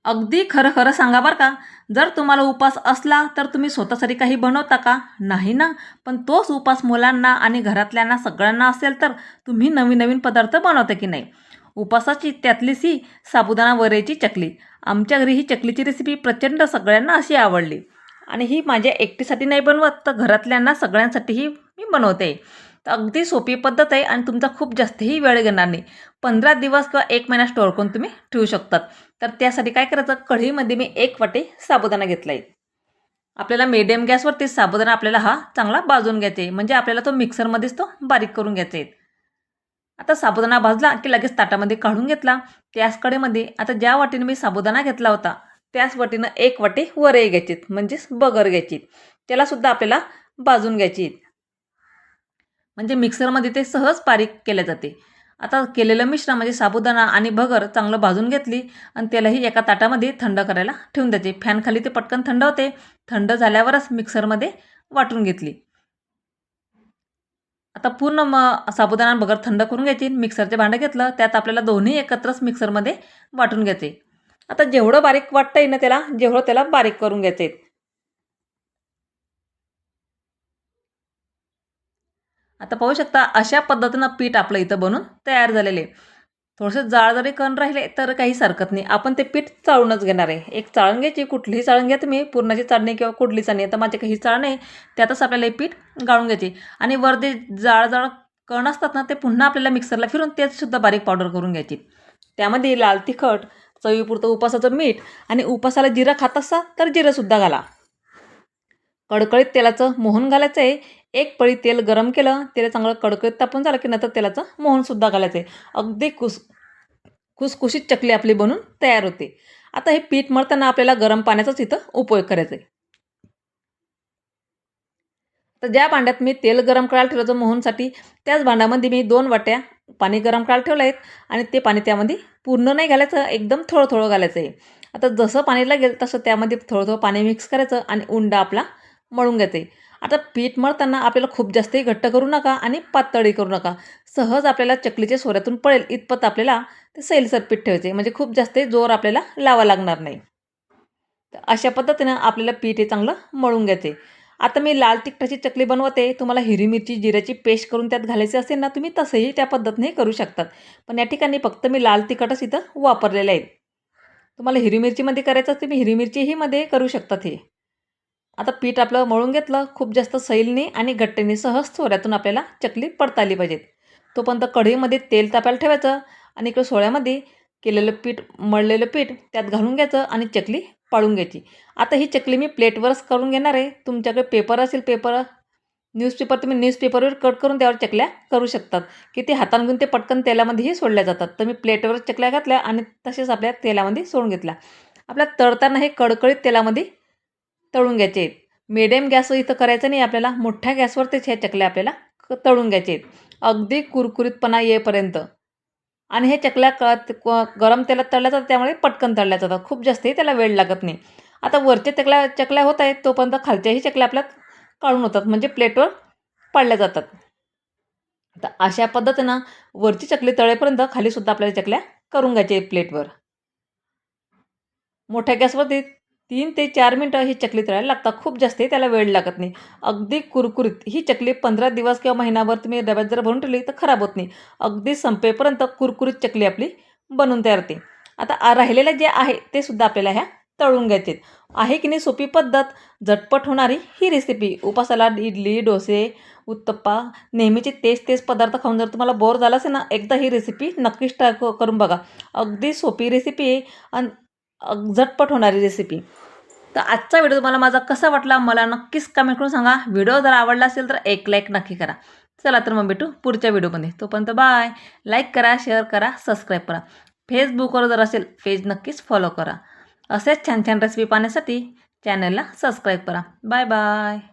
अगदी खरं खरं सांगा बरं का. जर तुम्हाला उपास असला तर तुम्ही स्वतःसाठी काही बनवता का? नाही ना. पण तोच उपास मुलांना आणि घरातल्यांना सगळ्यांना असेल तर तुम्ही नवीन नवीन पदार्थ बनवता की नाही? उपासाची त्यातलीच ही साबुदाणा वरईची चकली. आमच्या घरी ही चकलीची रेसिपी प्रचंड सगळ्यांना अशी आवडली आणि ही माझ्या एकटीसाठी नाही बनवत, तर घरातल्यांना सगळ्यांसाठीही मी बनवते. तर अगदी सोपी पद्धत आहे आणि तुमचा खूप जास्तही वेळ घेणार नाही. 15 दिवस किंवा 1 महिना स्टोअर करून तुम्ही ठेवू शकतात. तर त्यासाठी काय करायचं, कढईमध्ये मी 1 वाटी साबुदाणा घेतला आहे. आपल्याला मीडियम गॅसवरती साबुदाणा आपल्याला हा चांगला भाजून घ्यायचा आहे. म्हणजे आपल्याला तो मिक्सरमध्येच तो बारीक करून घ्यायचा आहे. आता साबुदाणा भाजला की लगेच ताटामध्ये काढून घेतला. त्याच कढईमध्ये आता ज्या वाटीने मी साबुदाणा घेतला होता, त्याच वाटीनं 1 वाटी वरई घ्यायची, म्हणजेच बगर घ्यायची. त्यालासुद्धा आपल्याला भाजून घ्यायची. म्हणजे मिक्सरमध्ये ते सहज बारीक केले जाते. आता केलेलं मिश्रण म्हणजे साबुदाणा आणि भगर चांगलं भाजून घेतली आणि त्यालाही एका ताटामध्ये थंड करायला ठेवून द्यायचे. फॅनखाली ते पटकन थंड होते. थंड झाल्यावरच मिक्सरमध्ये वाटून घेतली. आता पूर्ण साबुदाणा आणि भगर थंड करून घ्यायची. मिक्सरचे भांडं घेतलं, त्यात आपल्याला दोन्ही एकत्रच मिक्सरमध्ये वाटून घ्यायचे. आता जेवढं बारीक वाटतं ना त्याला, जेवढं त्याला बारीक करून घ्यायचे. आता पाहू शकता अशा पद्धतीनं पीठ आपलं इथं बनून तयार झालेले आहे. थोडेसे जाड जरी कण राहिले तर काहीच हरकत नाही. आपण ते पीठ चाळूनच घेणार आहे. एक चाळण घ्यायची, कुठलीही चाळण घ्या तुम्ही, पुरणाची चाळणी किंवा कुठली चाळणी. आता माझी काही चाळण आहे, त्यातच आपल्याला हे पीठ गाळून घ्यायचे आणि वर जे जाड जाड कण असतात ना, ते पुन्हा आपल्याला मिक्सरला फिरून तेचसुद्धा बारीक पावडर करून घ्यायची. त्यामध्ये लाल तिखट, चवीपुरतं उपासाचं मीठ आणि उपासाला जिरं खात असाल तर जिरंसुद्धा घाला. कडकडीत तेलाचं मोहन घालायचं आहे. एक पळी तेल गरम केलं, तेल चांगलं कडकडीत तापून झालं की नंतर तेलाचं मोहनसुद्धा घालायचं आहे. अगदी खुसखुशीत चकली आपली बनून तयार होते. आता हे पीठ मळताना आपल्याला गरम पाण्याचाच इथं उपयोग करायचा आहे. तर ज्या भांड्यात मी तेल गरम करायला ठेवलं होतं मोहनसाठी, त्याच भांड्यामध्ये मी 2 वाट्या पाणी गरम करायला ठेवलं आहेत आणि ते पाणी त्यामध्ये पूर्ण नाही घालायचं, एकदम थोडं-थोडं घालायचं आहे. आता जसं पाणी लागेल तसं त्यामध्ये थोडं-थोडं पाणी मिक्स करायचं आणि उंडा आपला मळून घ्यायचा आहे. आता पीठ मळताना आपल्याला खूप जास्तही घट्ट करू नका आणि पातळही करू नका. सहज आपल्याला चकलीच्या सोऱ्यातून पडेल इतपत आपल्याला ते सैलसर पीठ ठेवायचे, म्हणजे खूप जास्तही जोर आपल्याला लावावा लागणार नाही. तर अशा पद्धतीनं आपल्याला पीठ हे चांगलं मळून घ्यायचे. आता मी लाल तिखटाची चकली बनवते. तुम्हाला हिरवी मिरची, जिऱ्याची पेस्ट करून त्यात घालायची असेल ना, तुम्ही तसंही त्या पद्धतीने करू शकतात. पण या ठिकाणी फक्त मी लाल तिखटच इथं वापरलेलं आहे. तुम्हाला हिरवी मिरचीमध्ये करायचं असते, मी हिरवी मिरचीही मध्ये करू शकतात हे. आता पीठ आपलं मळून घेतलं. खूप जास्त सैलने आणि घट्टेने सहज सोऱ्यातून आपल्याला चकली पडता आली पाहिजेत. तोपर्यंत कढईमध्ये तेल तापायला ठेवायचं आणि इकडे सोळ्यामध्ये केलेलं पीठ, मळलेलं पीठ त्यात घालून घ्यायचं आणि चकली पाडून घ्यायची. आता ही चकली मी प्लेटवरच करून घेणार आहे. तुमच्याकडे पेपर असेल, न्यूजपेपर, तुम्ही न्यूजपेपरवर कट करून त्यावर चकल्या करू शकतात, की ते हाताने घेऊन ते पटकन तेलामध्येही सोडल्या जातात. तर मी प्लेटवरच चकल्या घातल्या आणि तसेच आपल्या तेलामध्ये सोडून घेतल्या. आपल्या तळताना हे कडकडीत तेलामध्ये तळून घ्यायचे आहेत. मिडियम गॅसवर इथं करायचं नाही आपल्याला, मोठ्या गॅसवरतीच ह्या चकल्या आपल्याला तळून घ्यायचे आहेत. अगदी कुरकुरीतपणा येईपर्यंत. आणि हे चकल्या गरम तेलात तळल्या जातात, त्यामुळे पटकन तळल्या जातात. खूप जास्तही त्याला वेळ लागत नाही. आता वरच्या चकल्या चकल्या होत आहेत, तोपर्यंत खालच्याही चकल्या आपल्यात काढून होतात, म्हणजे प्लेटवर पाडल्या जातात. तर अशा पद्धतीनं वरची चकली तळेपर्यंत खालीसुद्धा आपल्याला चकल्या करून घ्यायच्या आहेत प्लेटवर. मोठ्या गॅसवरती 3 ते 4 मिनिटं ही चकली तळायला लागतात. खूप जास्तही त्याला वेळ लागत नाही. अगदी कुरकुरीत ही चकली 15 दिवस किंवा महिनाभर तुम्ही डब्यात जर भरून ठेवली तर खराब होत नाही. अगदी संपेपर्यंत कुरकुरीत चकली आपली बनून तयार होते. आता राहिलेलं जे आहे ते सुद्धा आपल्याला ह्या तळून घ्यायचे आहेत. आहे की नाही सोपी पद्धत, झटपट होणारी ही रेसिपी. उपासाला इडली, डोसे, उत्तप्पा, नेहमीचे तेच तेच पदार्थ खाऊन जर तुम्हाला बोर झालं असेल ना, एकदा ही रेसिपी नक्कीच ट्राय करून बघा. अगदी सोपी रेसिपी आहे आणि झटपट होणारी रेसिपी. तर आजचा व्हिडिओ तुम्हाला माझा कसा वाटला मला नक्कीच कमेंट करून सांगा. व्हिडिओ जर आवडला असेल तर एक लाईक नक्की करा. चला तर मग भेटू पुढच्या व्हिडिओमध्ये. तोपर्यंत बाय. लाईक करा, शेअर करा, सबस्क्राईब करा. फेसबुकवर जर असेल पेज नक्कीच फॉलो करा. असेच छान छान रेसिपी पाहण्यासाठी चॅनलला सबस्क्राईब करा. Bye bye.